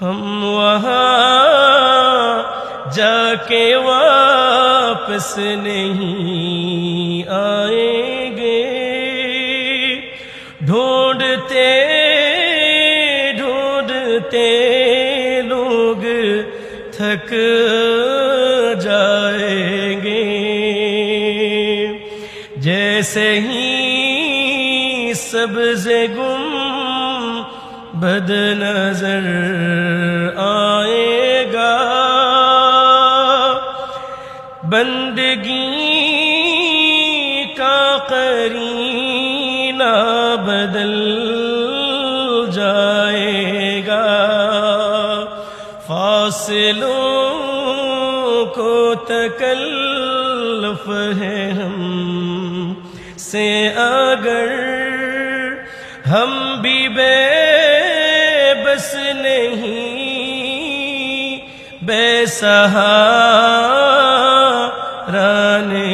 ہم وہاں جا کے واپس نہیں آئیں گے، ڈھونڈتے ڈھونڈتے لوگ تھک جائیں گے، جیسے ہی سبز گنبد نظر آئے گا، بندگی کا قرینہ بدل جائے گا، فاصلوں کو تکلف ہے ہم سے اگر، ہم بھی بے بس نہیں، بے سہارا نہیں۔